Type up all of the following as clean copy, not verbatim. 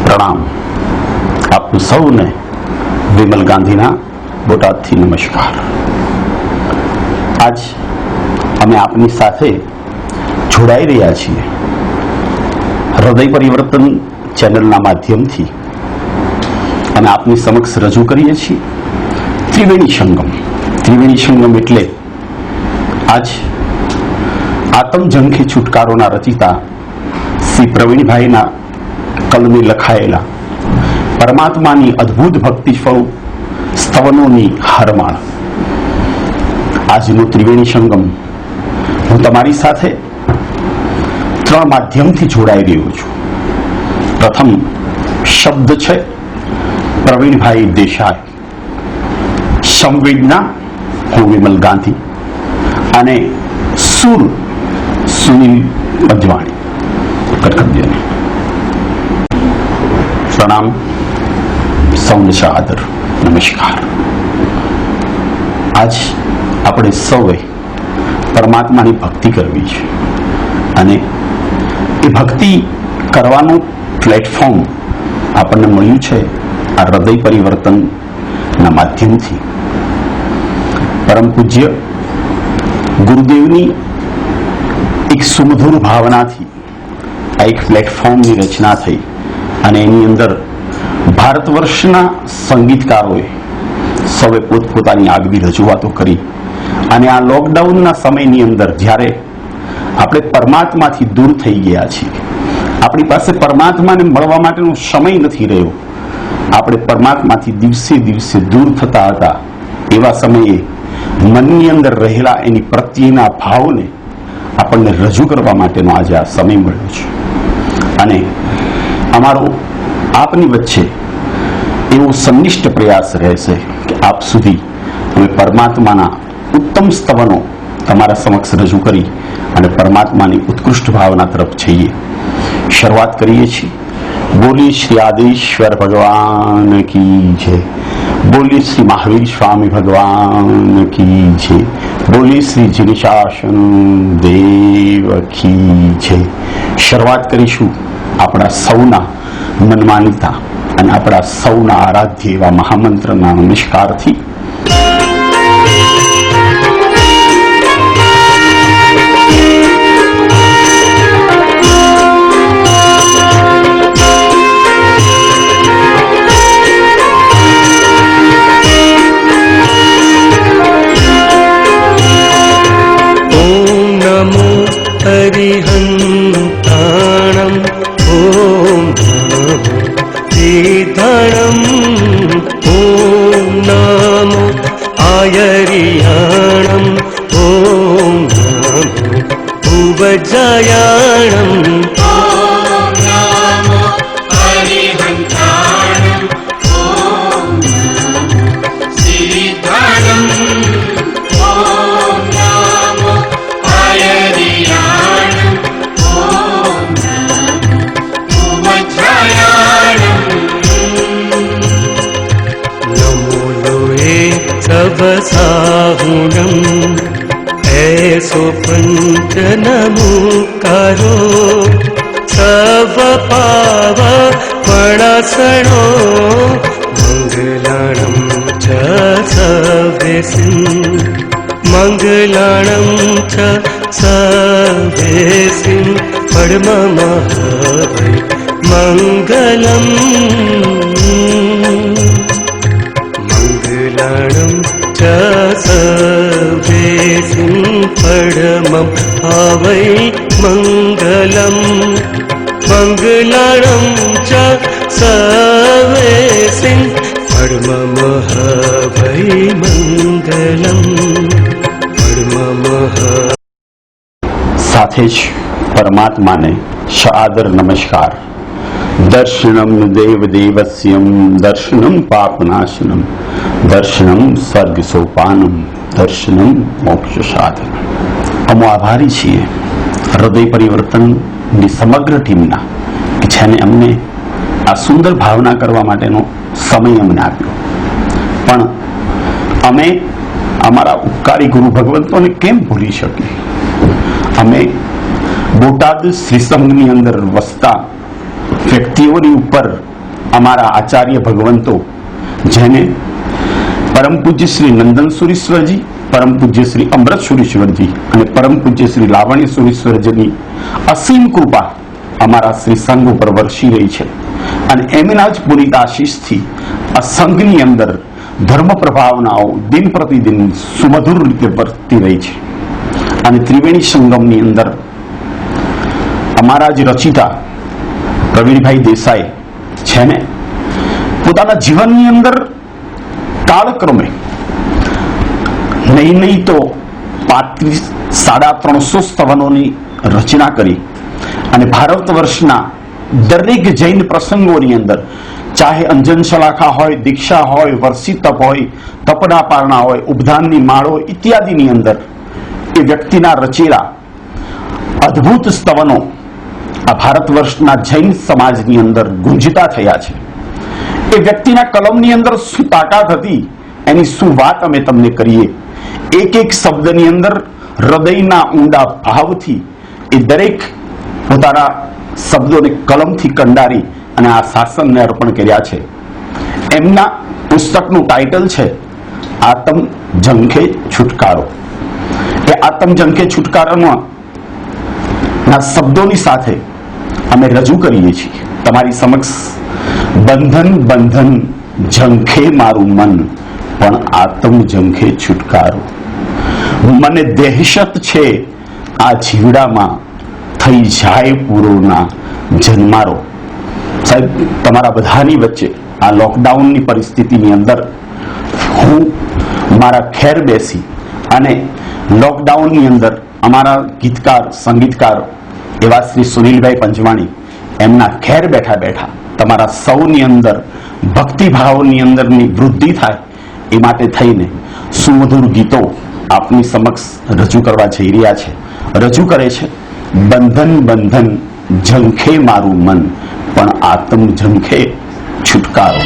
પ્રણામ. આપ સૌને વિમલ ગાંધીના બોટાદથી નમસ્કાર. આજ અમે આપની સાથે જોડાઈ રહ્યા છીએ હૃદય પરિવર્તન ચેનલના માધ્યમથી. અમે આપની સમક્ષ રજૂ કરીએ છીએ ત્રિવેણી સંગમ. ત્રિવેણી સંગમ એટલે આજ આત્મજંખી છુટકારોના રચિતા શ્રી પ્રવીણભાઈના કલમે લખાયેલા પરમાત્માની અદ્ભુત ભક્તિ સ્તવનોની હારમાળ. આજનો ત્રિવેણી સંગમ હું તમારી સાથે 3 માધ્યમથી જોડાઈ રહ્યો છું. પ્રથમ શબ્દ છે પ્રવીણભાઈ દેસાઈ, સંવેદના હું વિમલ ગાંધી અને સુર સુનિલ પંજવાણી. કટકડિયાની પ્રણામ. સૌને સાદર નમસ્કાર. આજ આપણે સૌએ પરમાત્માની ભક્તિ કરવી છે અને એ ભક્તિ કરવાનું પ્લેટફોર્મ આપણને મળ્યું છે આ હૃદય પરિવર્તનના માધ્યમથી. પરમ પૂજ્ય ગુરુદેવની એક સુમધુર ભાવનાથી આ એક પ્લેટફોર્મની રચના થઈ અને એની અંદર ભારત વર્ષના સંગીતકારોએ સૌએ પોતપોતાની આગવી રજૂઆતો કરી. અને આ લોકડાઉનના સમયની અંદર જ્યારે આપણે પરમાત્માથી દૂર થઈ ગયા છીએ, આપણી પાસે પરમાત્માને મળવા માટેનો સમય નથી રહ્યો, આપણે પરમાત્માથી દિવસે દિવસે દૂર થતા હતા, એવા સમયે મનની અંદર રહેલા એની પ્રત્યેના ભાવને આપણને રજૂ કરવા માટેનો આજે આ સમય મળ્યો છે. અને અમારો આપની વચ્ચે એવો સંનિષ્ઠ પ્રયાસ રહેશે કે આપ સુધી અમે પરમાત્માના ઉત્તમ સ્તવનો તમારા સમક્ષ રજૂ કરી અને પરમાત્માની ઉત્કૃષ્ટ ભાવના તરફ જઈએ. શરૂઆત કરીએ છીએ. બોલી શ્રી આદેશ્વર ભગવાન કી જય. બોલી શ્રી મહાવીર સ્વામી ભગવાન કી જય. બોલી શ્રી જીનિશાસન દેવ કી જય. શરૂઆત કરીશું આપણા સૌના મનમાનીતા અને આપણા સૌના આરાધ્ય એવા મહામંત્રના નમસ્કારથી. हरिहन्ताणं ॐ धनं ॐ नमो आयर्याणं ॐ नमो भुवजयाणं साहुणम् ऐसो पंच नमुकारो सब पाव पणासणो मंगलाणं च सवेसिं मंगलाणं च सवेसिं परममहवै मंगलम् मंगलाणं च सवेसिं परमं हवै मंगलम् मंगलाणं च सवेसिं परमं हवै मंगलम् परमं. સાથે જ પરમાત્માને સાદર નમસ્કાર. દર્શનમ દેવદેવસ્યમ દર્શનમ પાપનાશનમ દર્શનમ સ્વર્ગ સોપાનમ દર્શનમ મોક્ષ સાધન. અમે આભારી છીએ હૃદય પરિવર્તનની સમગ્ર ટીમના કે જેને અમને આ સુંદર ભાવના કરવા માટેનો સમય અમને આપ્યો. પણ અમે અમારા ઉપકારી ગુરુ ભગવંતોને કેમ ભૂલી શકીએ? અમે બોટાદ શ્રી સંઘની અંદર વસતા વ્યક્તિઓની ઉપર અમારા આચાર્ય ભગવંતો, જેને પરમ પૂજ્ય શ્રી નંદન સુરીશ્વરજી, પરમ પૂજ્ય શ્રી અમૃત સુરીશ્વરજી અને પરમ પૂજ્ય શ્રી લાવણ્ય સુરીશ્વરજીની અસીમ કૃપા અમારા શ્રી સંઘ ઉપર વરસી રહી છે. અને એમના જ પુનિત આશીષથી આ સંઘની અંદર ધર્મ પ્રભાવનાઓ દિન પ્રતિદિન સુમધુર રીતે વર્તી રહી છે. અને ત્રિવેણી સંગમની અંદર અમારા જ રચિતા પ્રવીણભાઈ દેસાઈ છે ને, પોતાના જીવનની અંદર કાળક્રમે નહીં તો 350 સ્તવનોની રચના કરી અને ભારત વર્ષના દરેક જૈન પ્રસંગોની અંદર, ચાહે અંજન શલાખા હોય, દીક્ષા હોય, વર્ષી તપ હોય, તપના પારણા હોય, ઉપધાનની માળો ઇત્યાદિની અંદર એ વ્યક્તિના રચેલા અદ્ભુત સ્તવનો આ ભારત વર્ષના જૈન સમાજની અંદર ગુંજતા થયા છે. એ વ્યક્તિના કલમની અંદર શું તાકાત હતી, એની શું વાત અમે તમને કરીએ. એક એક શબ્દની અંદર હૃદયના ઊંડા ભાવથી એ દરેક પોતાના શબ્દોને કલમથી કંડારી અને આ શાસનને અર્પણ કર્યા છે. એમના પુસ્તકનું ટાઇટલ છે આત્મ ઝંખે છુટકારો. એ આત્મ ઝંખે છુટકારામાં ના શબ્દોની સાથે અમે રજૂ કરીએ છીએ તમારી સમક્ષ. બંધન બંધન ઝંખે મારું મન, પણ આત્મ ઝંખે છુટકારો. મને દહેશત છે આ જીવડામાં, થઈ જાય પૂરોના જન્મારો. સાહેબ, તમારા બધાની વચ્ચે આ લોકડાઉનની પરિસ્થિતિની અંદર હું મારા ખેર બેસી અને લોકડાઉનની અંદર અમારા ગીતકાર સંગીતકાર એવા શ્રી સુનિલભાઈ પંચવાણી એમના ખેર બેઠા બેઠા તમારા સૌની અંદર ભક્તિભાવની અંદરની વૃદ્ધિ થાય એ માટે થઈને સુમધુર ગીતો આપની સમક્ષ રજૂ કરવા જઈ રહ્યા છે. રજૂ કરે છે બંધન બંધન ઝંખે મારું મન, પણ આત્મ ઝંખે છુટકારો.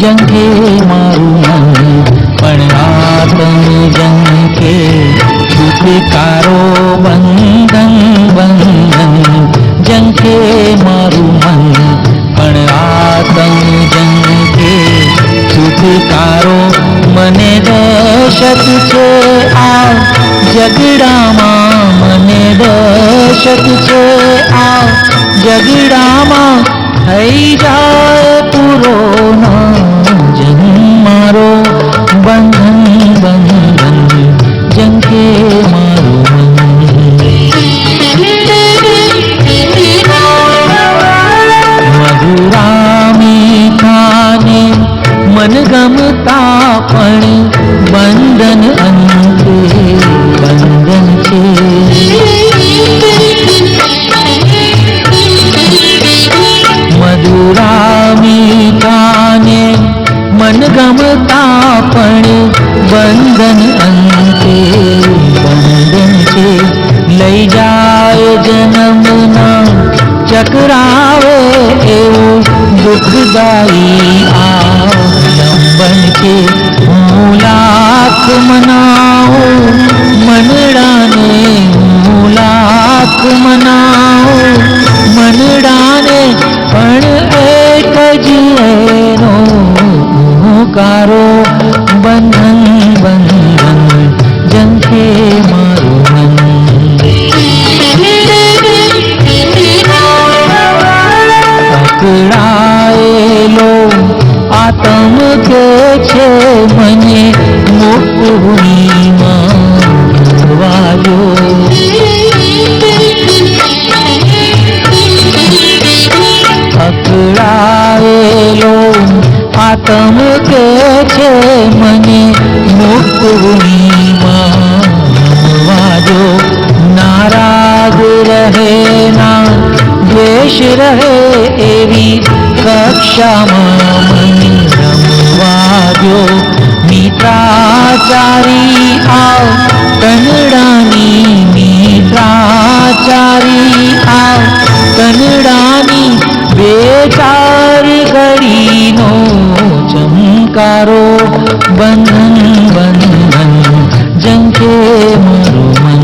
ઝંખે મારું મન, પણ આત્મ ઝંખે છુટકારો. બંધન બંધન ઝંખે મારું મન, પણ આત્મ ઝંખે છુટકારો. મને દહેશત છે આ જગડામાં, મને દહેશત છે આ જગડામાં, થઈ જાય પૂરોના જન્મારો. બંધન બંધન ઝંખે મારું મન. મધુરામી ખાને મન ગમતા પણ બંધન અંતે બંધન છે. મધુરામી ખાને મન ગમતા પણ બંધન અંતે બંધન છે. લઈ જાય જન્મના ચક્રાવે એવું દુઃખદાયી આલંબન છે. હું લાખ મનાવું મનડાને, હું લાખ મનાવું મનડાને, પણ એક જ એનો હુંકારો. બંધન બંધન ઝંખે મારું મન. પકડાયેલો આત્મ કે છે મને મોકળીમાં વાયો. પકડાયેલો આત્મ કે છે મને મોકળીમાં વાયો. નારાજ રહે ના દ્વેષ દેશ રહે એવી કક્ષામાં મને રમવા દો. મિત્રાચારી આવ કનડાની, મિત્રાચારી આવ કનડાની, બે ચાર ઘડીનો ચમકારો. બંધન બંધન જંકે મારું મન.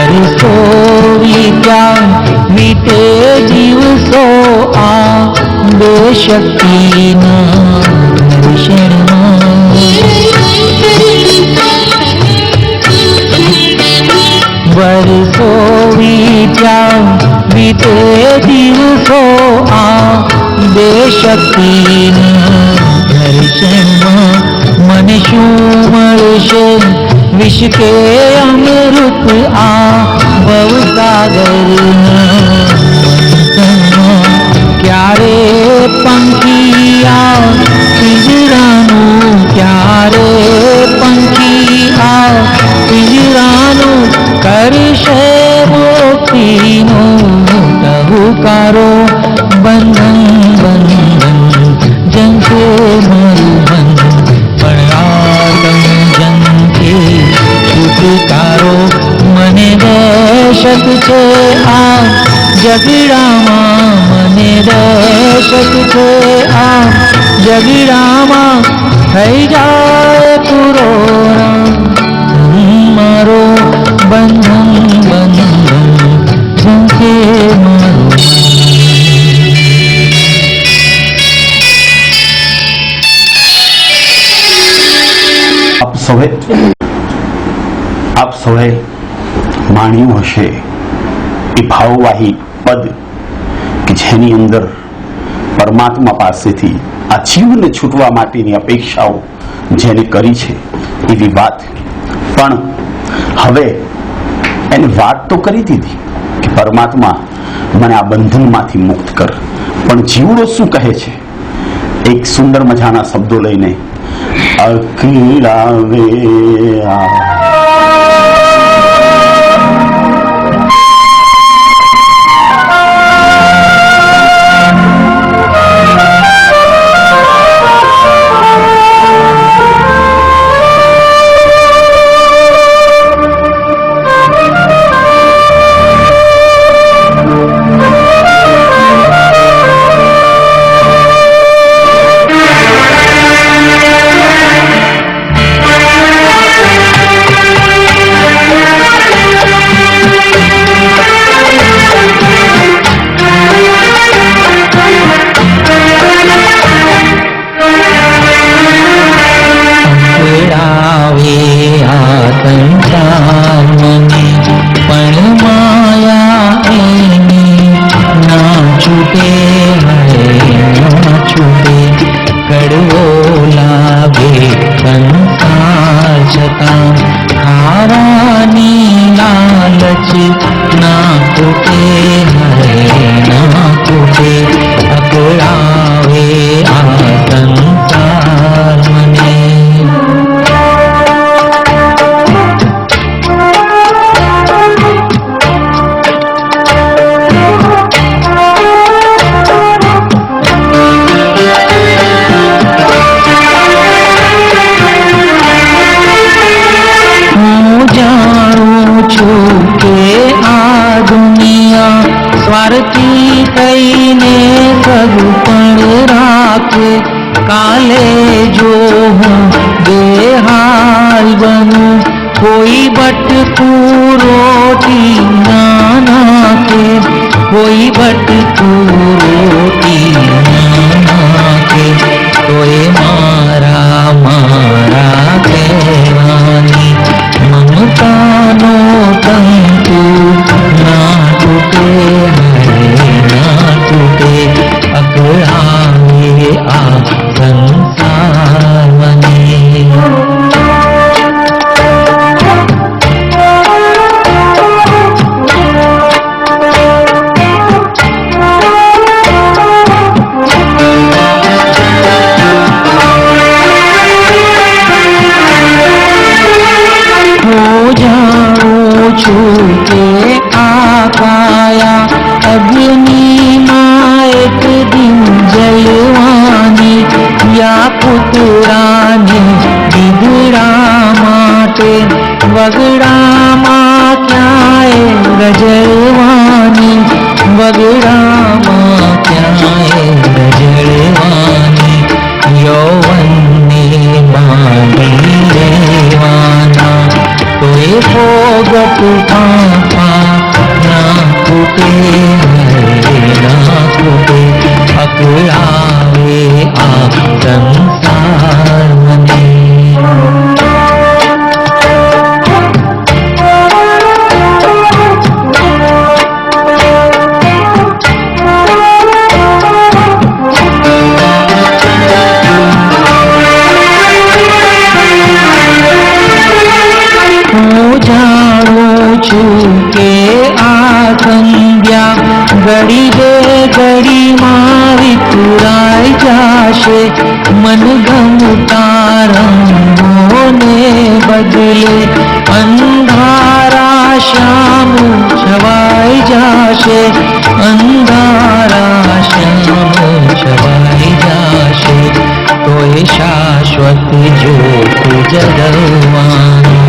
વર્ષો વીત્યા વીતે દિવસો આ દેશક્તિના દર્શનમાં. વર્ષો વીત્યા વીતે દિવસો આ દેશક્તિના દર્શનમાં. મને શું મળશે વિષ કે અમૃત આ ભવસાગરના મંથનમાં. ક્યારે પંખી આ પિંજરાનું, ક્યારે પંખી આ પિંજરાનું કરશે મુક્તિનો ટહુકારો. બંધન બંધન જંકે મારું મન, પણ આ જંકે છુટકારો. મને દશક છે આ જગડામાં, મને દશક છે આ જગડામાં. થઈ જાય પૂરો મારો. બંધન બંધન જંકે મારું. આપ સૌએ માણ્યું હશે એ ભાવવાહી પદ કે જેની અંદર પરમાત્મા પાસેથી આ જીવને છૂટવા માટેની અપેક્ષાઓ જેને કરી છે એવી વાત. પણ હવે એને વાત તો કરી દીધી કે પરમાત્મા મને આ બંધનમાંથી મુક્ત કર, પણ જીવડો શું કહે છે? એક સુંદર મજાના શબ્દો લઈને અકળાવે આ. સ્વાર્થી થઈને સગપણ રાખે. કાલે જો હું બેહાલ બનું, કોઈ બટકું રોટી ના નાખે, કોઈ બટકું રોટી ના નાખે. તો એ મારા મારા કહેવાની મમતાનો તંતુ ના તૂટે, ના તૂટે. અકળાવે આ સંસાર મને. પુતરાની ગીધડા માટે વગડામાં ક્યાંય રજળવાની, વગડામાં ક્યાંય રજળવાની. યૌવનને બાંધી લેવાના તો એ ફોગટ પાપા ના ફૂટે, ના ફૂટે. અકળાવે આ સંસાર મને. કે આ સંધ્યા ઘડી બે ઘડીમાં વિતુરાઈ જાશે. મનગમતા રંગોને બદલે અંધારા શ્યામ છવાઈ જાશે, અંધારા શ્યામ છવાઈ જાશે. તો એ શાશ્વત જ્યોત જગવાનું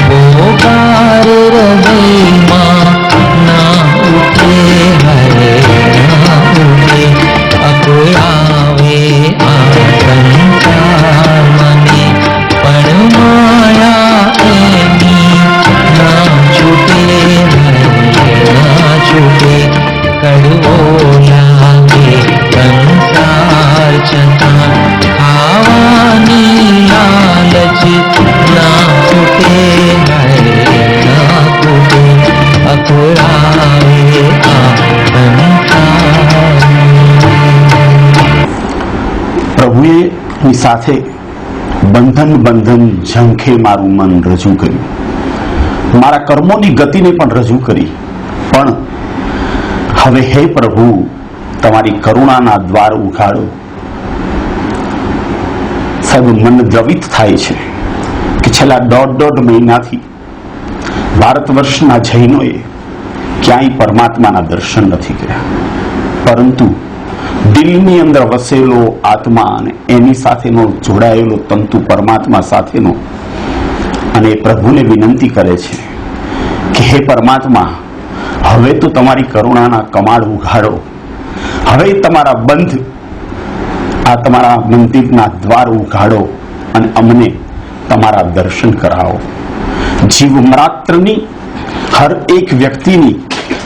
પોકાર હૃદયમાં ના ઉઠે, હરે ના ઉઠે. અકળાવે આ સંસાર મને પણ માયા એની ના છૂટે, હરે ના છૂટે. કડવો લાગે સંસાર છતાં ખાવાની લાલચ ના છૂટે, પ્રભુએ ની સાથે બંધન બંધન ઝંખે મારું મન રજૂ કર્યું, મારા કર્મોની ગતિને પણ રજૂ કરી. પણ હવે હે પ્રભુ, તમારી કરુણાના દ્વાર ઉઘાડો. સાહેબ, મન દ્રવિત થાય છે કે છેલ્લા દોઢ મહિનાથી ભારત વર્ષના જૈનોએ ક્યાંય પરમાત્માના દર્શન નથી કર્યા, પરંતુ દિલની અંદર વસેલો આત્મા અને એની સાથેનો જોડાયેલો તંતુ પરમાત્મા સાથેનો, અને પ્રભુને વિનંતી કરે છે કે હે પરમાત્મા, હવે તો તમારી કરુણાના કમાડ ઉઘાડો. હવે તમારા બંધ આ તમારા મંદિરના દ્વાર ઉઘાડો અને અમને તમારા દર્શન કરાવો. જીવ માત્રની હર એક વ્યક્તિની,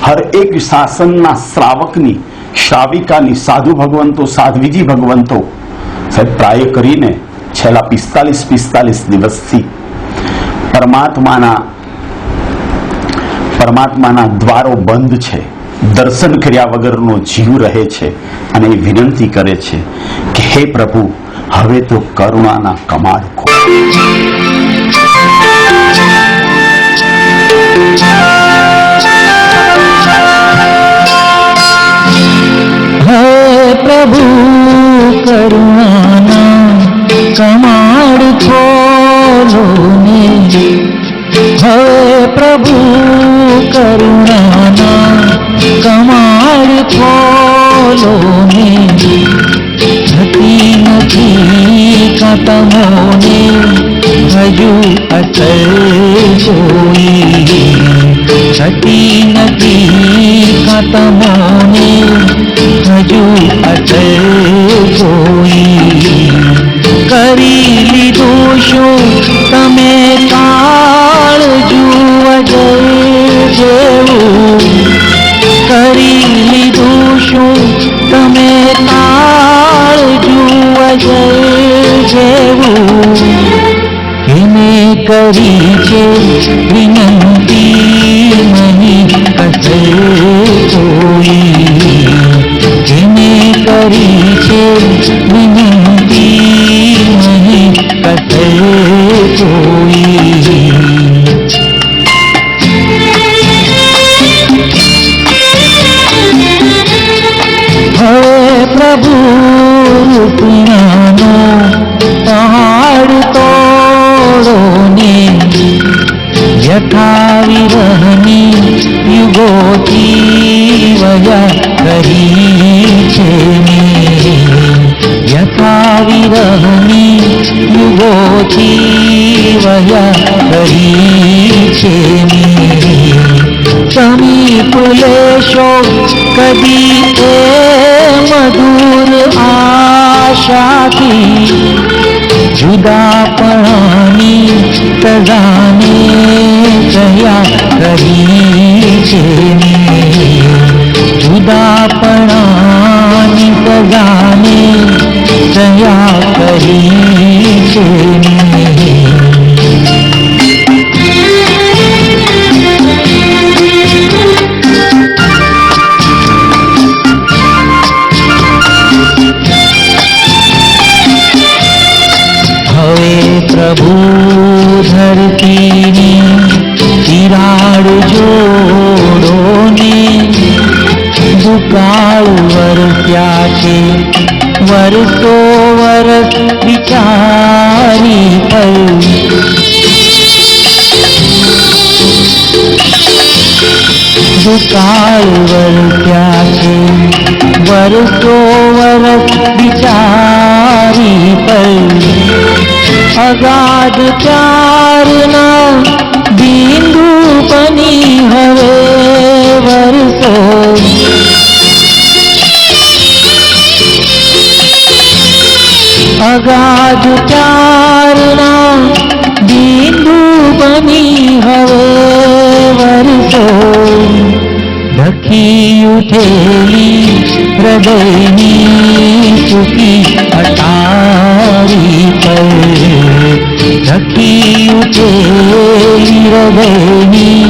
હર એક શાસનના શ્રાવકની, શ્રાવિકાની, સાધુ ભગવંતો, સાધ્વીજી ભગવંતો સાહેબ પ્રાય કરીને છેલ્લા 45 દિવસથી પરમાત્માના દ્વારો બંધ છે, દર્શન કર્યા વગરનો જીવ રહે છે અને એ વિનંતી કરે છે કે હે પ્રભુ, હવે તો કરુણાના કમાડ ખોલો. હે પ્રભુ, કરુણાના કમાડ ખોલો ને. હે પ્રભુ, કરુણાના કમાડ ખોલો ને. થતી નથી કતમોને હજુ અસર કોઈ, થતી નથી કતમોને હજુ અસર કોઈ. કરી લીધું શું તમે કાળ જુઓ જેવું, કરી લીધું શું તમે કાળ જુઓ જેવું. એને કરી છે વિનંતી નહીં કસર કોઈ, એને કરી છે વિનંતી નહીં કસર કોઈ. હવે પ્રભુ રૂપિયાનો પહાડ તોડો ને. યથા વિરહની યુગોથી વયા રહી છે ને. યથા સુખા વિરહની યુગોથી વહ્યા કરી છે સમીપ લેશો કદી એ મધુર આશાથી જુદાપણાની સજાને સહ્યા કરી છે જુદાપણાની સજાને સહ્યા કરી છે પ્રભુ ધરતીની તિરાડ જોડોને દુકાળ વરસ્યા છે વરસો વરસ વિચારી પર દુકાળ વરસ્યા છે વરસો વરસ વિચારી પર અગાધ પ્યારના બિંદુ બની હવે વરસો અગાધ પ્યારના બિંદુ બની હવે વરસો ઢકી ઉઠેલી હૃદયની સુખી અટારી પર ઢકી ઉઠેલી હૃદયની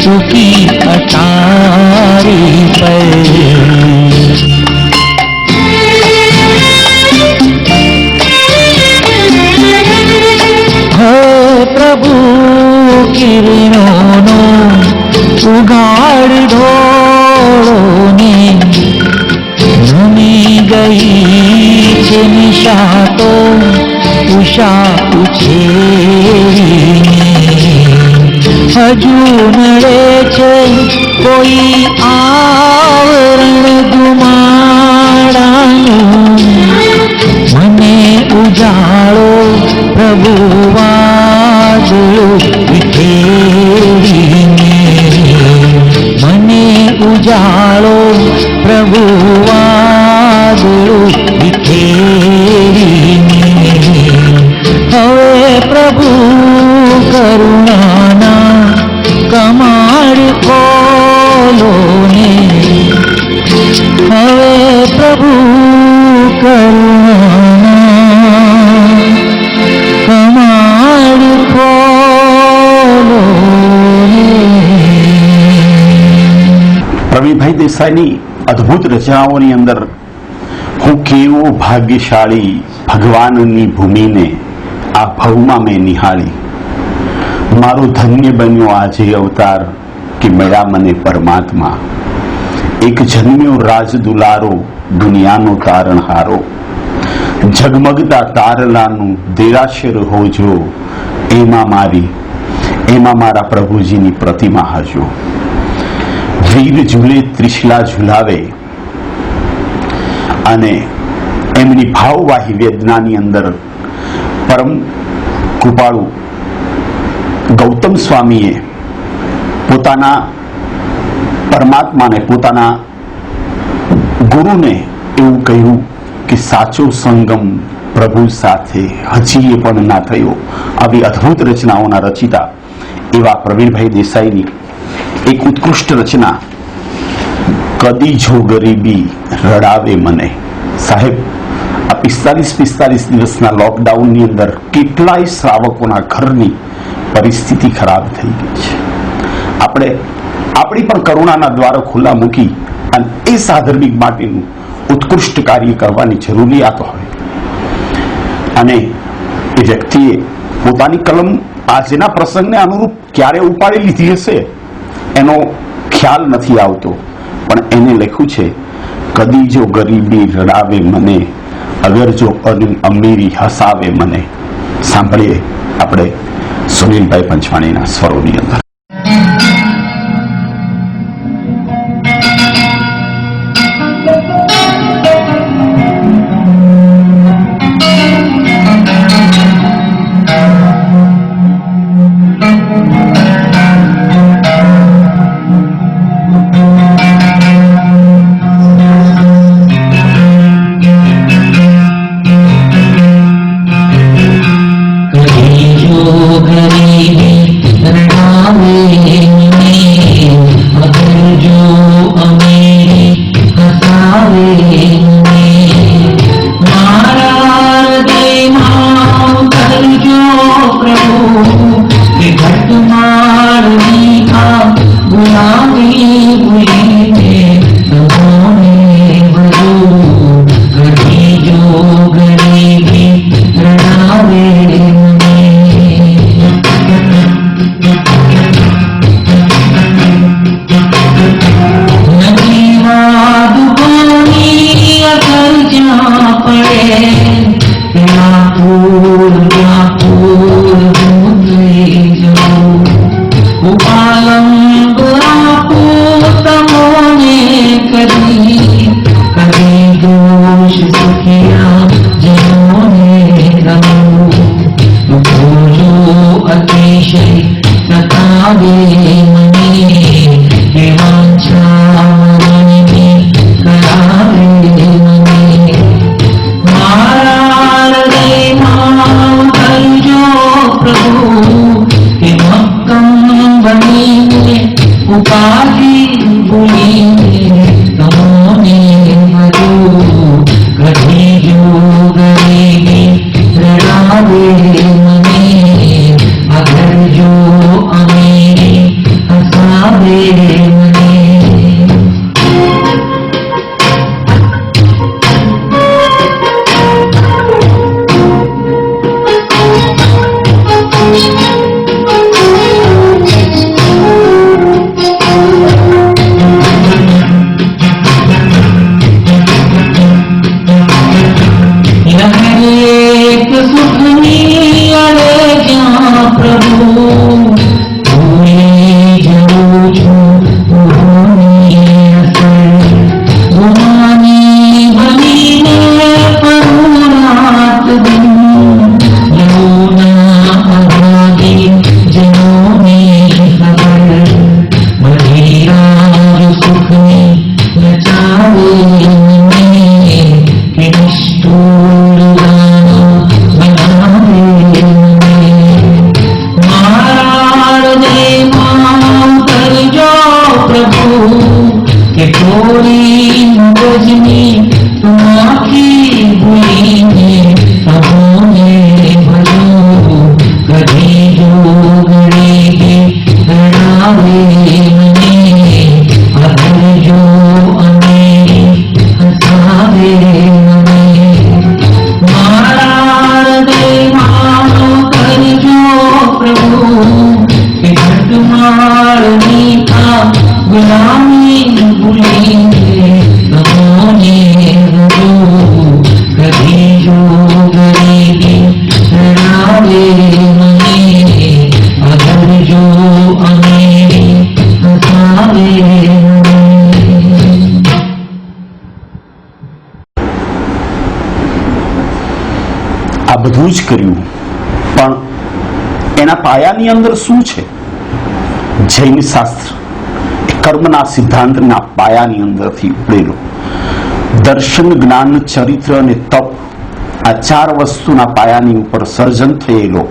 સુખી અટારી પર પ્રભુ કિરણોનો ઉગાડ ઢોળોને નમી ગઈ છે નિશાતો ઉષા ઉછેરીને હજુ નડે છે કોઈ આવરણ ગુમાડાનું મને ઉજાળો પ્રભુ વાદળો વિખેરીને મને ઉજાળો પ્રભુ વાદળો વિખેરીને હવે પ્રભુ કરુણાના કમાડ ખોલો ને હવે પ્રભુ કરુણાના કમાડ ખોલો ને પ્રવીણભાઈ દેસાઈની અદ્ભુત રચનાઓની અંદર હું કેવો ભાગ્યશાળી ભગવાનની ભૂમિને આ ભવમાં મેં નિહાળી મારો ધન્ય બન્યો આજે અવતાર કે મળ્યા મને પરમાત્મા એક જન્મ્યો રાજ દુલારો દુનિયાનો તારણહારો ઝગમગતા તારલાનું દેરાશર હોજો એમાં મારા પ્રભુજીની પ્રતિમા હજો વીર ઝૂલે ત્રિશલા ઝુલાવે અને એમની ભાવવાહી વેદનાની અંદર પરમ કૃપાળુ ગૌતમ સ્વામીએ પોતાના પરમાત્માને પોતાના ગુરુને એવું કહ્યું કે સાચો સંગમ પ્રભુ સાથે હજી પણ ના થયો. આવી અદ્ભુત રચનાઓના રચિતા એવા પ્રવીણભાઈ દેસાઈની એક ઉત્કૃષ્ટ રચના કદી જો ગરીબી રડાવે મને. સાહેબ, આ 45 દિવસના લોકડાઉનની અંદર કેટલાય શ્રાવકોના ઘરની પરિસ્થિતિ ખરાબ થઈ ગઈ છે. આપણે આપણી પણ કરુણાના દ્વારો ખુલ્લા મૂકી અને એ સાધર્મિક માટેનું ઉત્કૃષ્ટ કાર્ય કરવાની જરૂરિયાત હોય અને એ વ્યક્તિએ પોતાની કલમ આજના પ્રસંગને અનુરૂપ ક્યારે ઉપાડી લીધી હશે એનો ખ્યાલ નથી આવતો, પણ એને લખ્યું છે કદી જો ગરીબી રડાવે મને, અગર જો અમીરી હસાવે મને. સાંભળીએ આપણે સુનિલભાઈ પંચવાણીના સ્વરોની અંદર. कि मक्कम बनीने उपाधि बुनीने तमोने मधु कभी जो गरीबी रड़ावे मने अगर जो अमीरी हंसावे मने આ બધું જ કર્યું, પણ એના પાયાની અંદર શું છે? જૈન શાસ્ત્ર કર્મના સિદ્ધાંતના પાયાની અંદરથી ઉપડેલો દર્શન, જ્ઞાન, ચરિત્ર અને તપ, આ ચાર વસ્તુના પાયાની ઉપર સર્જન થયેલો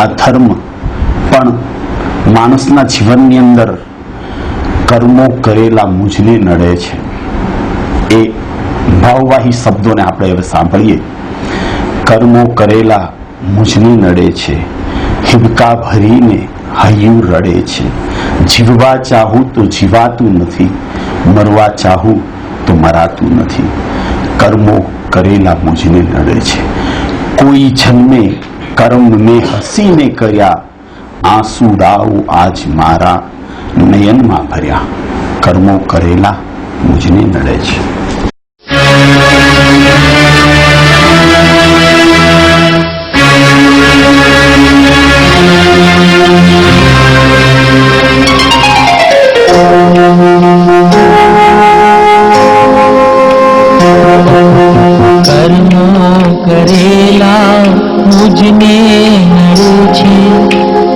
આ ધર્મ પણ માણસના જીવનની અંદર કર્મો કરેલા મુજને નડે છે. એ ભાવવાહી શબ્દોને આપણે હવે સાંભળીએ. કર્મો કરેલા મુજને નડે છે, હિબકા ભરીને હૈયું રડે છે. જીવવા ચાહું તો જીવાતું નથી, મરવા ચાહું તો મરાતું નથી. કર્મો કરેલા મુજને નડે છે. કોઈ જન્મે કર્મ મેં હસીને કર્યા, આંસુડાઓ આજ મારા નયનમાં ભર્યા. કર્મો કરેલા મુજને નડે છે. કર્મો કરેલા મુજને નડે છે,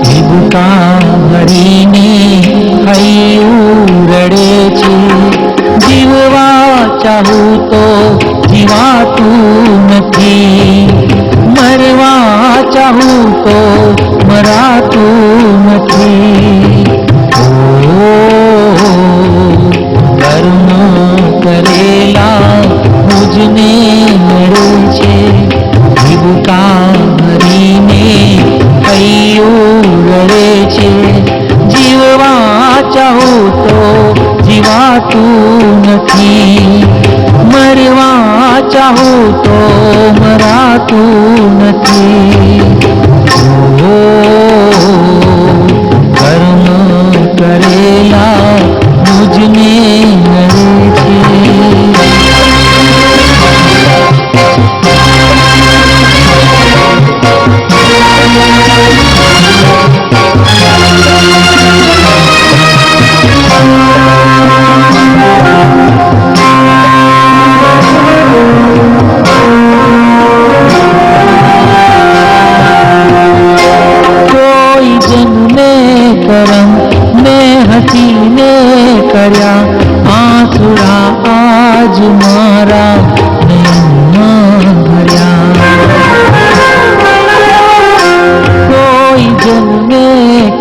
હિબકા ભરીને હૈયું રડે છે. જીવવા ચાહું તો જીવાતું નથી, મરવા ચાહું તો મરાતું નથી. કર્મો કરેલા મુજને નડે છે, હિબકા ભરીને હૈયું રડે છે. જીવવા ચાહું તો જીવાતું નથી, મરવા ચાહું તો મરાતું નથી. કર્મ કરેલા મુજને નડે છે.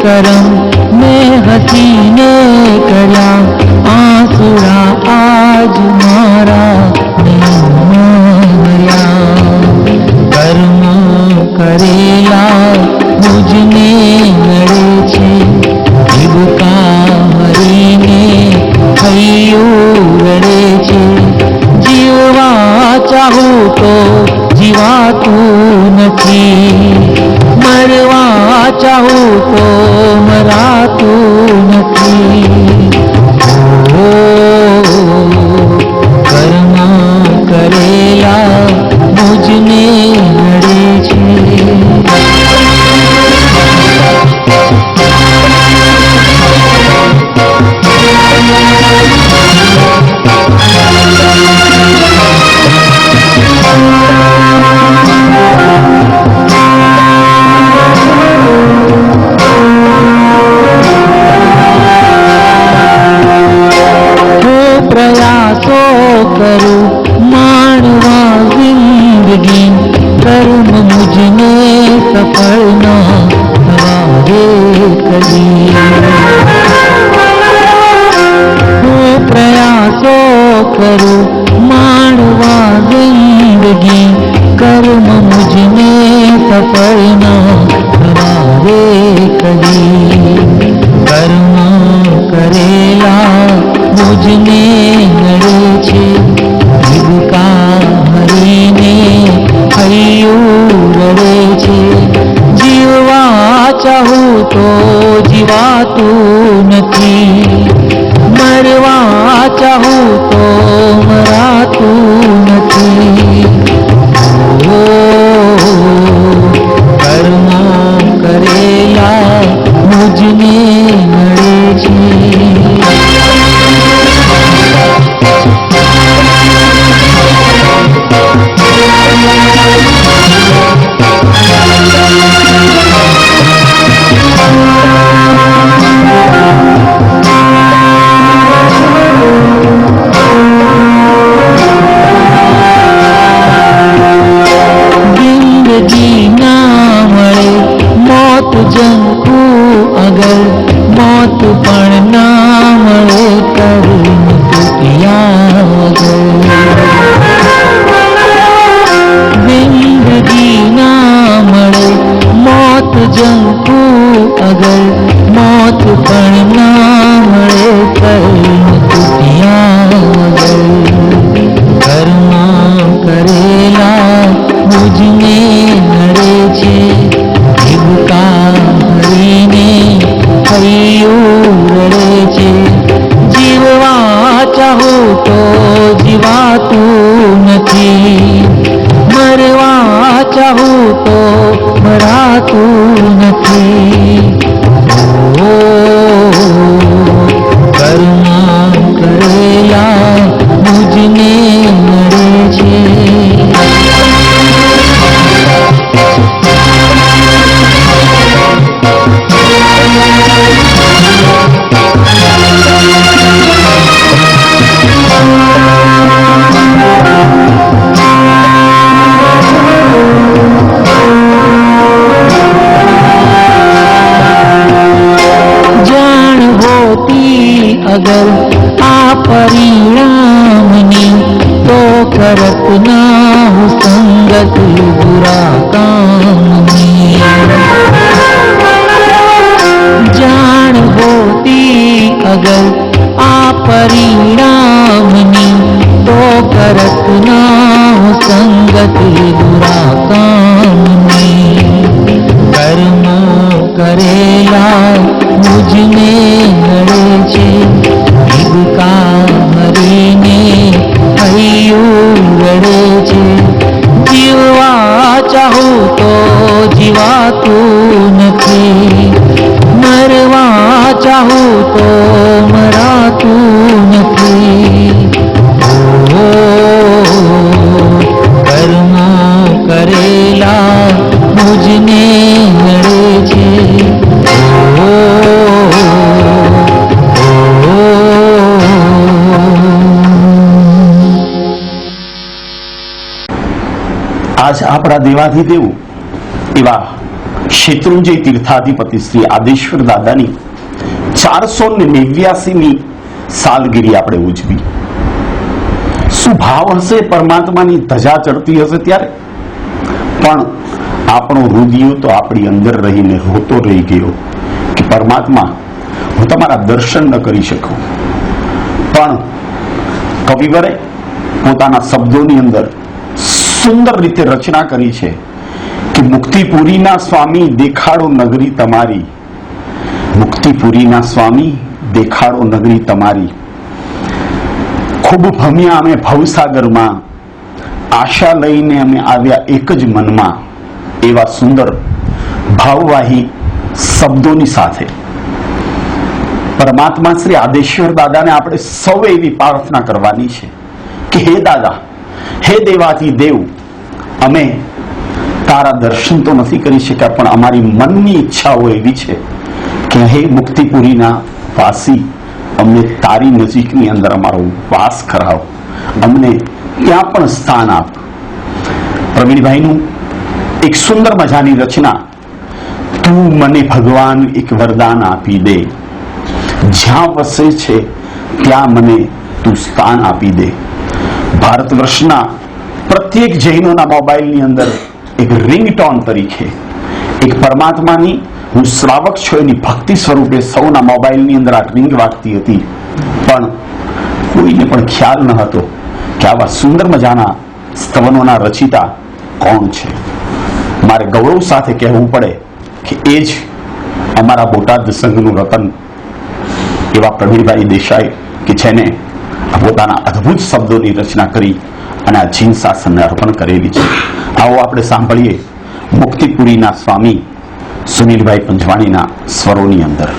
करम मैं हसीने कर्या आंसुड़ा आज मारा नहीं कर्म करेला मुझने नड़े छे जीवका हरीने हૈયું રડે છે જીવવા ચાહું તો જીવાતું નથી મરવા ચાહું તો મરાતું નથી ઓ કર્મ કરેલા મુજને નડે છે प्रयासो करूं मानवा जिंदगी कर्म मुझने सफल न हवारे कभी प्रयासो करूं मानवा जिंदगी कर्म मुझने सफल न हवारे कभी कर्म करेला मुझने नड़े छे जीवका हरीने हૈયું રડે છે જીવવા ચાહું તો જીવાતું નથી મરવા ચાહું તો મરાતું નથી ઓ કર્મ કરેલા મુझने નડે છે जिंदगी ना मळे मौत जंखू अगर मौत पण ना मळे कर्म तूटिया जिंदगी ना मळे मौत जंखू अगर मौत पण ना मळे कर्म तूटिया कर्म करेला मुझने नड़े छे जीवका हरीने हૈયું રડે છે જીવવા ચાહું તો જીવાતું નથી મરવા ચાહું તો મરાતું નથી ઓ કર્મ કરેલા મુझने નડે છે जान होती अगर आ परिणामनी तो करत ना हूँ संगत बुरा कामनी जान होती अगर आ परिणामनी तो करत ना हूँ संगत बुरा कामनी कर्म करेला मुझने नड़े छे जीवका हरीने हૈયું રડે છે જીવવા ચાહું તો જીવાતું નથી મરવા ચાહું તો મરાતું નથી ઓ કર્મ કરેલા મુझने નડે છે આજ આપણા દેવાધિદેવ એવા શેત્રુંજય તીર્થાધિપતિ શ્રી આદેશ્વર દાદાની 489મી સાલગીરી આપણે ઉજવી. શું ભાવ હશે પરમાત્માની ધજા ચડતી હશે ત્યારે? પણ આપણો રુદિયો તો આપણી અંદર રહીને રોતો રહી ગયો કે પરમાત્મા, હું તમારા દર્શન ન કરી શકું. પણ કવિવરે પોતાના શબ્દોની અંદર સુંદર રીતે રચના કરી છે કે મુક્તિપુરીના સ્વામી દેખાડો નગરી તમારી, મુક્તિપુરીના સ્વામી દેખાડો નગરી તમારી. ખૂબ ભમ્યા અમે ભવસાગરમાં, આશા લઈને અમે આવ્યા એક જ મનમાં. એવા સુંદર ભાવવાહી શબ્દોની સાથે પરમાત્મા શ્રી આદેશ્વર દાદાને આપણે સૌએ એવી પ્રાર્થના કરવાની છે કે હે દાદા, હે દેવાથી દેવ, અમે તારા દર્શન તો નથી કરી શક્યા, પણ અમારી મનની ઈચ્છાઓ એવી છે કે હે મુક્તિપુરીના વાસી, અમને તારી નજીકની અંદર અમારો વાસ કરાવ, અમને ત્યાં પણ સ્થાન આપ. પ્રવીણભાઈનું એક સુંદર મજાની રચના, તું મને ભગવાન એક વરદાન આપી દે, જ્યાં વસે છે ત્યાં મને તું સ્થાન આપી દે. ભારત વર્ષના પ્રત્યેક જૈનોના મોબાઈલની અંદર એક રિંગટોન તરીકે એક પરમાત્માની હું શ્રાવક છું એની ભક્તિ સ્વરૂપે સૌના મોબાઈલની અંદર આ રિંગ વાગતી હતી. પણ કોઈને પણ ખ્યાલ ન હતો કે આવા સુંદર મજાના સ્તવનોના રચિતા કોણ છે. મારે ગૌરવ સાથે કહેવું પડે કે એ જ અમારા બોટાદ સંઘનું રતન એવા પ્રવીણભાઈ દેસાઈ કે જેને પોતાના અદ્ભુત શબ્દોની રચના કરી અને આ જીન શાસનને અર્પણ કરેલી છે. આવો આપણે સાંભળીએ મુક્તિપુરીના સ્વામી સુનિલભાઈ પંજવાણીના સ્વરોની અંદર.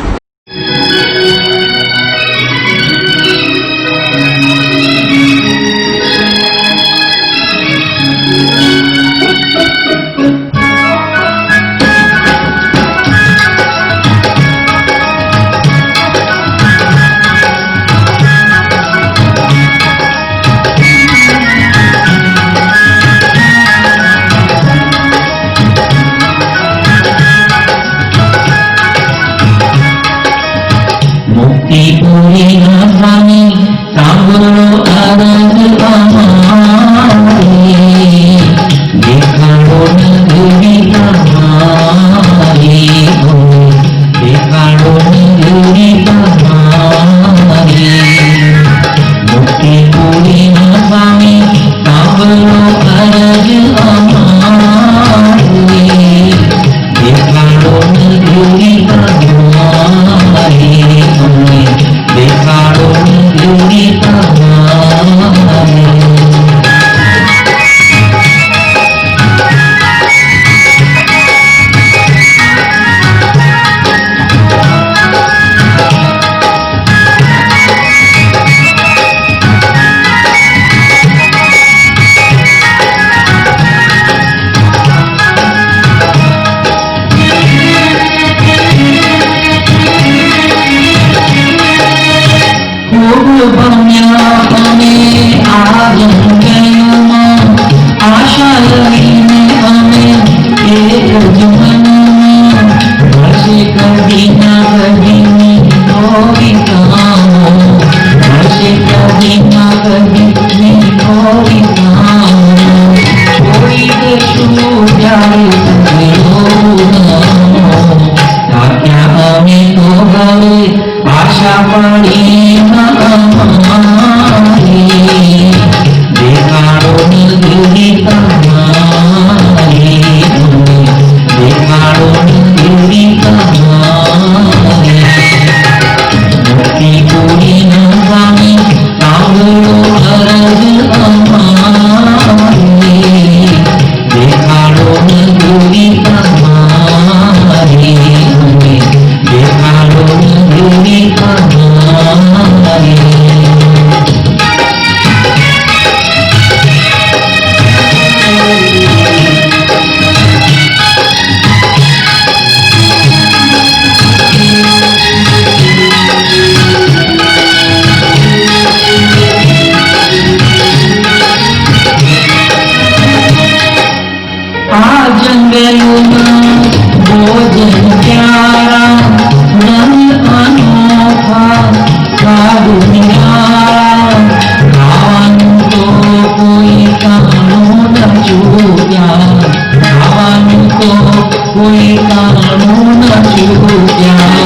જાણું ન ચૂક્યા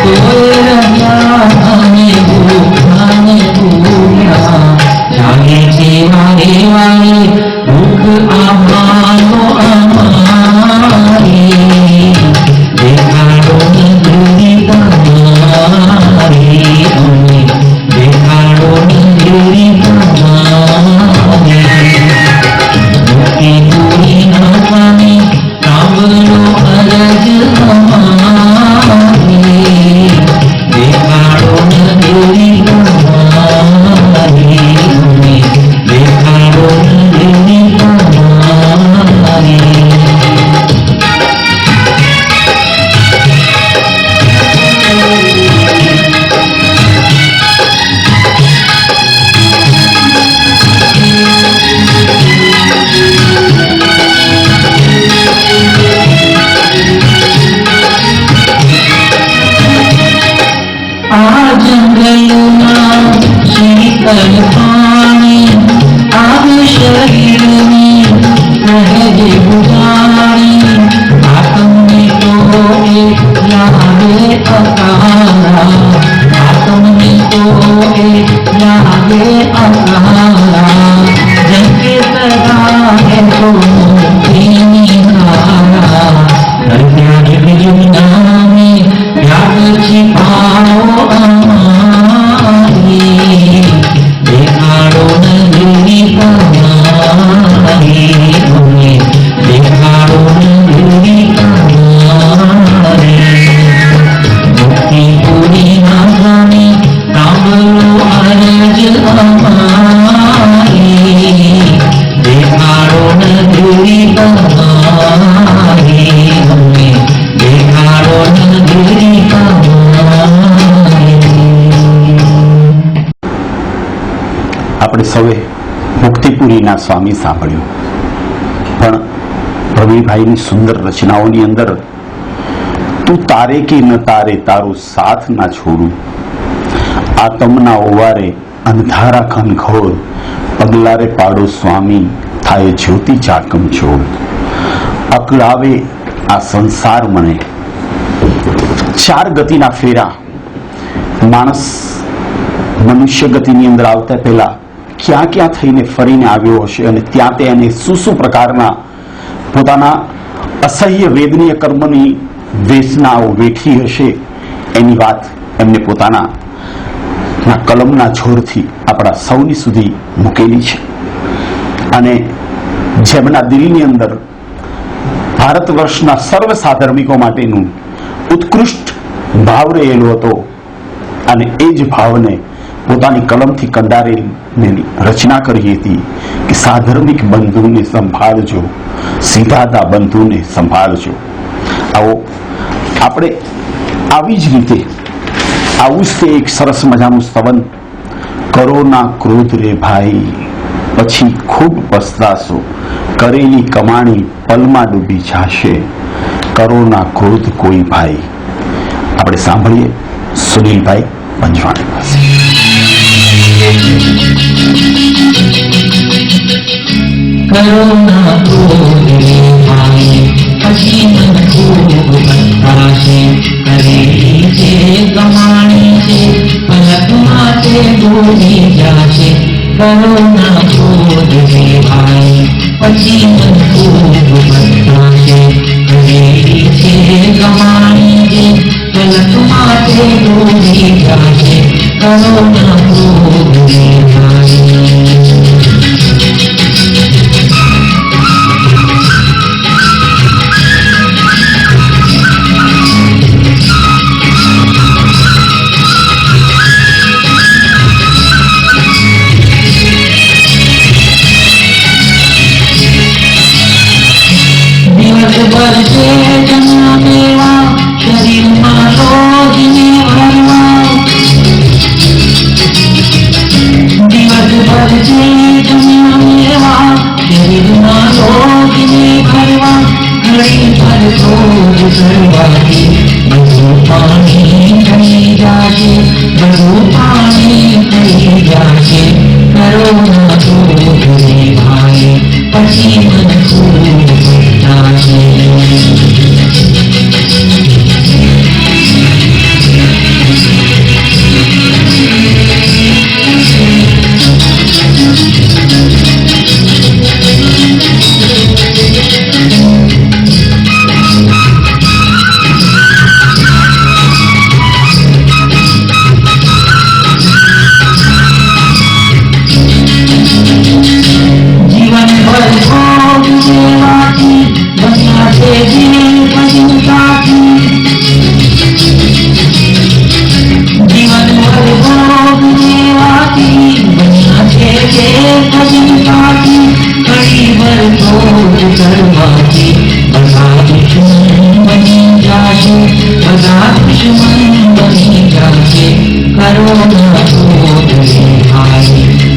કોઈ રહ્યા અને ભૂખાને ભૂલ્યા લાગે છે વારે વારે ભૂખ આમાનો અમારી દેખાડો ન ધૂરી તમારી અમે દેખાડો ન ધૂરી તમારી મુક્તિ પૂરી ના પામી સાંભળો અરજ અમારી દેખાડો ન ધૂરી તમારી અમે દેખાડો ન ધૂરી તમારી આ જંગલમાં શીતળ પાણી આગ શરીરની સહેજ બુજાણી આ તમને તો એક લાગે અકાળા આ તમને તો એક લાગે અકાળા જંગે સદા હે તો મુક્તિની ધારા દરિયા બીજું નામે વ્યાગ छिपाओ અમારી દેખાડો ન ધૂરી તમારી અમે દેખાડો ન ધૂરી તમારી મુક્તિ પૂરી ના સ્વામી સાંભળો અરજ અમારી દેખાડો ન ધૂરી તમારી અમે દેખાડો ન ધૂરી આપણે સૌએ મુક્તિપુરીના સ્વામી સાંભળ્યું, પણ પ્રવીણભાઈની સુંદર રચનાઓની અંદર તું તારે કે ન તારે તારો સાથ ના છોડું, આતમના ઓવારે અંધારા ઘનઘોર પગલારે પાડો સ્વામી થાય જ્યોતિ ચાકમ છોડ, અકળાવે આ સંસાર મને ચાર ગતિના ફેરા માણસ મનુષ્ય ગતિની અંદર આવતા પહેલા ક્યાં ક્યાં થઈને ફરીને આવ્યો હશે અને ત્યાં તેને શું પ્રકારના પોતાના અસહ્ય વેદનીય કર્મની વેસનાઓ વેઠી હશે એની વાત એમને પોતાના કલમના જોરથી આપણા સૌની સુધી મૂકેલી છે. અને જેમના દિલની અંદર ભારત વર્ષના સર્વ સાધર્મિકો માટેનું ઉત્કૃષ્ટ ભાવ રહેલો હતો અને એ જ ભાવને પોતાની કલમથી કંડારેલી રચના કરી હતી કે સાધર્મિક બંધુને સંભાળજો, સીધાદા બંધુને સંભાળજો. આવો આપણે આવી જ રીતે આવું જ તે એક સરસ મજાનું સ્તવન, કરો ના ક્રોધ રે ભાઈ પછી ખૂબ પસ્તાશો, કરેલી કમાણી પલમાં ડૂબી જાશે, કરો ના ક્રોધ કોઈ ભાઈ. આપણે સાંભળીએ સુનિલભાઈ પંજવાણી પાસે. કરુણા ક્રોધે ભાઈ પછી મન ખૂબ પસ્તાશે, કરેલી છે કમાણી છે પલકમાં તે ડૂબી જાશે. કરુણા ક્રોધે ભાઈ પછી મન ખૂબ પસ્તાશે, કરેલી છે કમાણી છે પલકમાં તે ડૂબી જાશે. કરુણા ક્રોધે ભાઈ પછી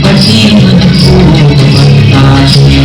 પછી મજબૂત બનતા છે.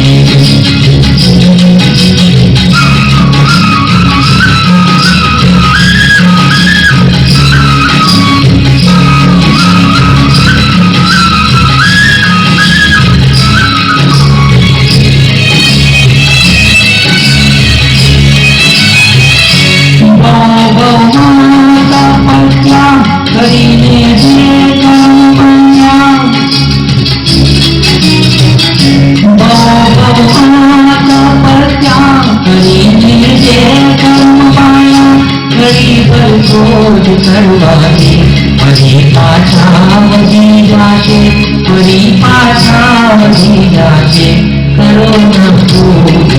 ફરી પાછા વધી જાશે, ફરી પાછા વધી જાશે. કરો મજબૂત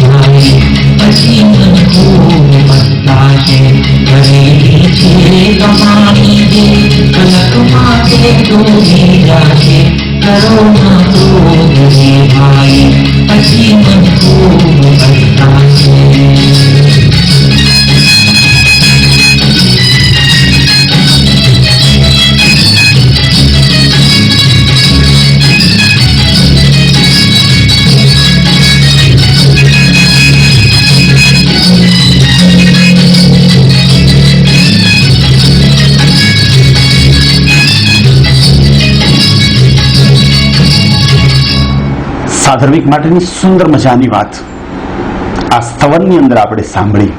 ભાઈ પછી મજબૂત બનતા છે. કરેલી છે કમાણી જે કલકમાં તે ડૂબી જાશે. કરો મજબૂત ભાઈ પછી મજબૂત બનતા છે. સાધર્મિક માટેની સુંદર મજાની વાત આ સ્તવનની અંદર આપણે સાંભળી.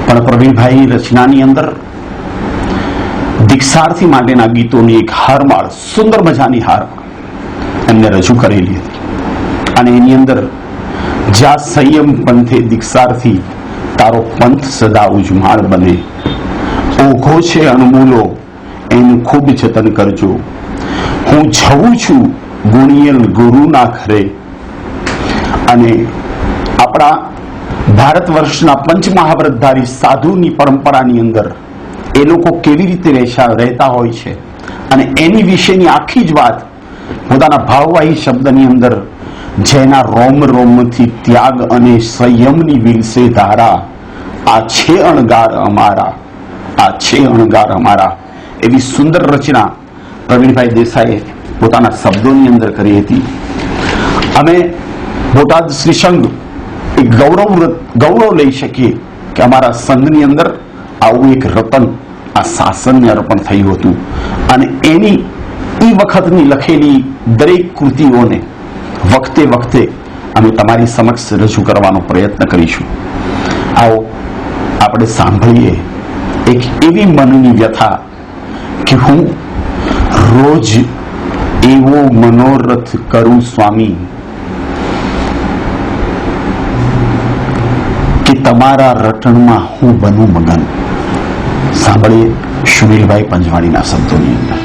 પણ પ્રવીણભાઈ રચનાની અંદર દીક્ષાર્થી માટેના ગીતોની એક હારમાળ, સુંદર મજાની હારમાળ એમને રજૂ કરેલી હતી. અને એની અંદર જ્યાં સંયમ પંથે દીક્ષાર્થી તારો પંથ સદા ઉજમાળ બને, ઓઘો છે અણમૂલો એનું ખૂબ જતન કરજો, હું જઉં છું ગુણિયલ ગુરુના ઘરે. અને આપણા ભારત વર્ષના પંચમહાવ્રતધારી સાધુની પરંપરાની અંદર એ લોકો કેવી રીતે રહેતા હોય છે અને એની વિશેની આખી જ વાત પોતાના ભાવવાહી શબ્દની અંદર, જેના રોમ રોમથી ત્યાગ અને સંયમની વિલસે ધારા, આ છે અણગાર અમારા, આ છે અણગાર અમારા, એવી સુંદર રચના પ્રવીણભાઈ દેસાઈએ પોતાના શબ્દોની અંદર કરી હતી. અમે બોટાદ શ્રી સંઘ એક ગૌરવ લઈ શકીએ કે અમારા સંઘની અંદર આવું એક રતન આ શાસનને અર્પણ થયું હતું. અને એની એ વખતની લખેલી દરેક કૃતિઓને વખતે વખતે અમે તમારી સમક્ષ રજૂ કરવાનો પ્રયત્ન કરીશું. આવો આપણે સાંભળીએ એક એવી મનની વ્યથા કે હું રોજ એવો મનોરથ કરું સ્વામી કે તમારા રટણમાં હું બનું મગન. સાંભળીએ સુનિલભાઈ પંજવાણીના શબ્દોની અંદર.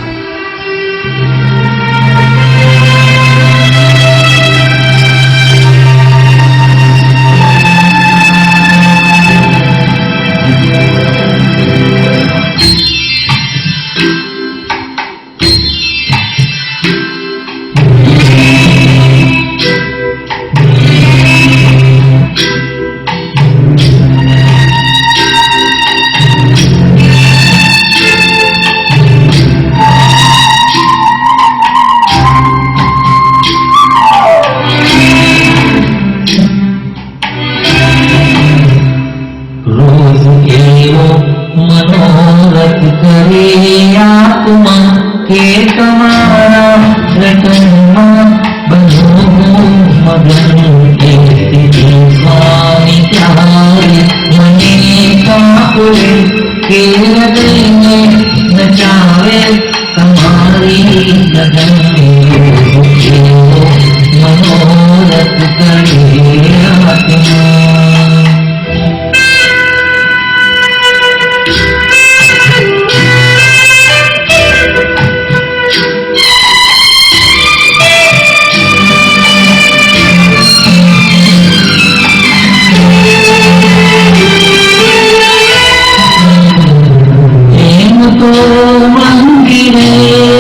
મંદિરે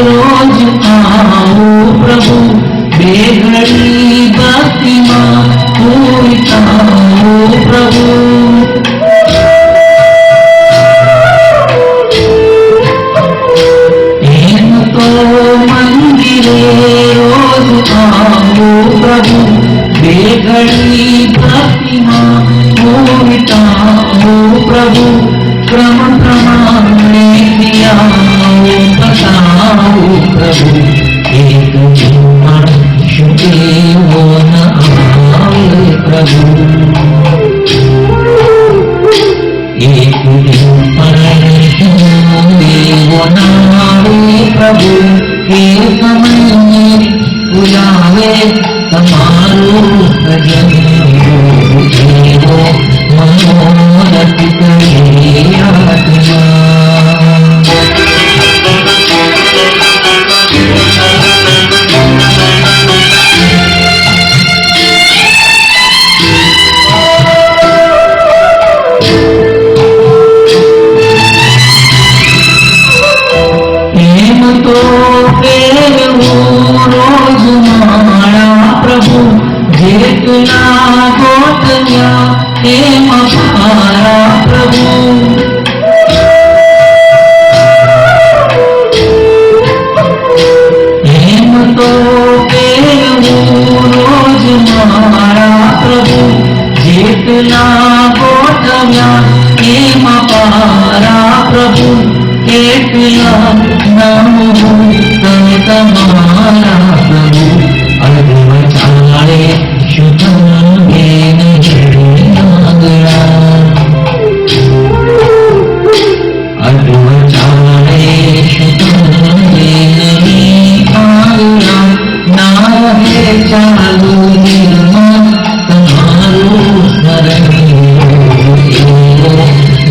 રોજ क्रम प्रमाणे दिया बताओ प्रभु एक चिंतन शुके वो न आवे प्रभु एक चिंतन शुके वो न आवे प्रभु के समय बुलावे તમારો ભજન એવો મનોરથ કરે આત્મા એમ તો કેવું રોજ મારા પ્રભુ જેતના ગોતન્યા એમ મારા પ્રભુ એમ તો કેવું રોજ મારા પ્રભુ જેતના ગોતન્યા એમ મારા પ્રભુ એકલા નામ તમારા પ્રભુ અર્ધ ચાળે શુદ્ધાંગે નાગરા અર્ધ ચાળે શુદ્ધાંગે નાગરા ના હે ચાલુ નિર્મા તમારું સ્મરણ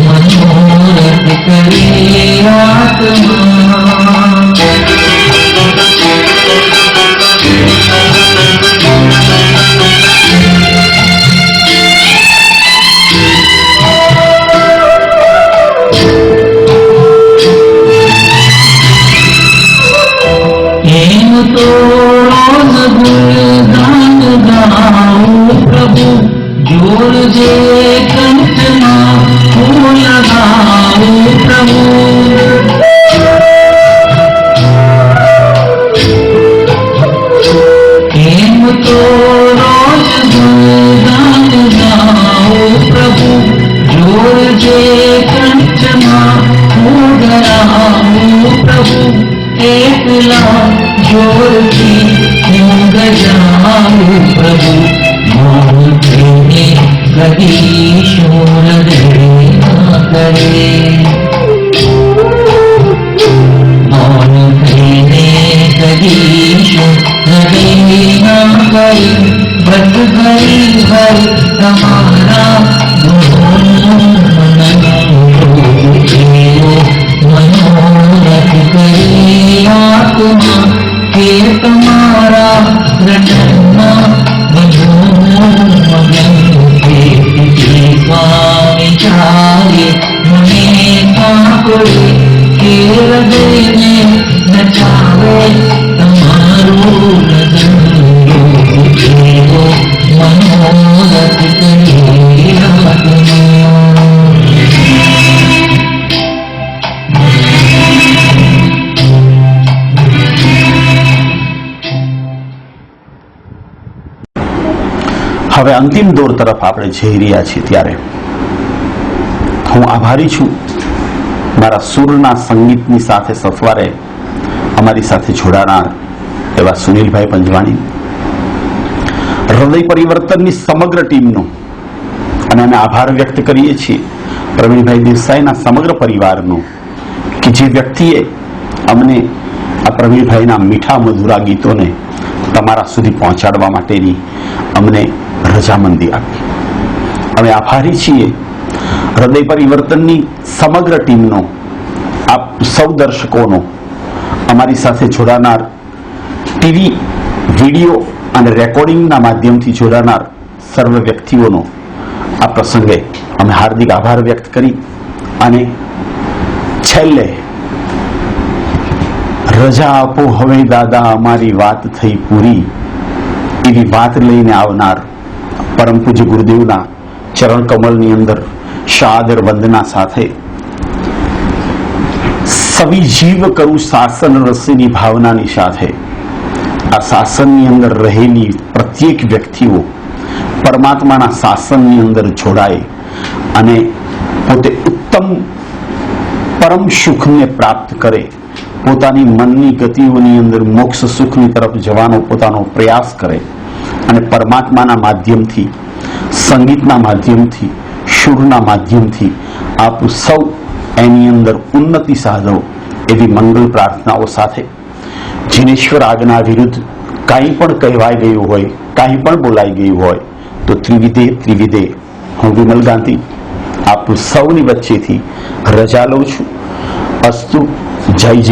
મનોરથ કરે આત્મા तो रोज गुणगान गाऊं प्रभु जोर जे कंठना फूल लगाऊं प्रभु एम तो रोज गुणगान गाऊं प्रभु जोर जे कंठना फूल लगाऊं प्रभु एकला जोर की ऊँग जाऊं प्रभु मौन खेने कभी शोर न करे मौन खेने कभी शोर न करे बस भरी भरी तुम्हारा मनोरथ करे आत्मा के तुम्हारा रटना मगन के स्वामी चाहे मने काकुरे के हृदय में नचावे तुम्हारो रजन एवो मनोरथ करे आत्मा હવે અંતિમ દોર તરફ આપણે જઈ રહ્યા છીએ ત્યારે હું આભારી છું મારા સૂરના સંગીતની સાથે સથવારે અમારી સાથે જોડાનાર એવા સુનિલભાઈ પંજવાણી હૃદય પરિવર્તનની સમગ્ર ટીમનો અને અમે આભાર વ્યક્ત કરીએ છીએ પ્રવીણભાઈ દેસાઈના સમગ્ર પરિવારનો કે જે વ્યક્તિએ અમને આ પ્રવીણભાઈના મીઠા મધુરા ગીતોને તમારા સુધી પહોંચાડવા માટેની અમને રજામંદી આપી અમે આભારી છીએ હૃદય પરિવર્તનની સમગ્ર ટીમનો આપ સૌ દર્શકોનો અમારી સાથે જોડાનાર ટીવી વિડીયો અને રેકોર્ડિંગના માધ્યમથી જોડાનાર સર્વ વ્યક્તિઓનો આ પ્રસંગે અમે હાર્દિક આભાર વ્યક્ત કરી અને છેલ્લે રજા આપો હવે દાદા અમારી વાત થઈ પૂરી એવી વાત લઈને આવનાર પરમ પૂજ્ય ગુરુદેવના ચરણ કમલની અંદર શાદર વંદના સાથે સવી જીવ કરું શાસન રસીની ભાવનાની સાથે આ શાસનની અંદર રહેલી પ્રત્યેક વ્યક્તિઓ પરમાત્માના શાસનની અંદર જોડાય અને પોતે ઉત્તમ પરમ સુખને પ્રાપ્ત કરે, પોતાની મનની ગતિઓની અંદર મોક્ષ સુખની તરફ જવાનો પોતાનો પ્રયાસ કરે અને પરમાત્માના માધ્યમથી, સંગીતના માધ્યમથી, સુરના માધ્યમથી આપ સૌ એની અંદર ઉન્નતિ સાધો એવી મંગલ પ્રાર્થનાઓ સાથે જીનેશ્વર આજ્ઞા વિરુદ્ધ કાંઈ પણ કહેવાઈ ગયું હોય, કાંઈ પણ બોલાઈ ગયું હોય તો ત્રિવિધે હું વિમલ ગાંધી આપ સૌની વચ્ચેથી રજા લઉં છું. અસ્તુ. જય જી.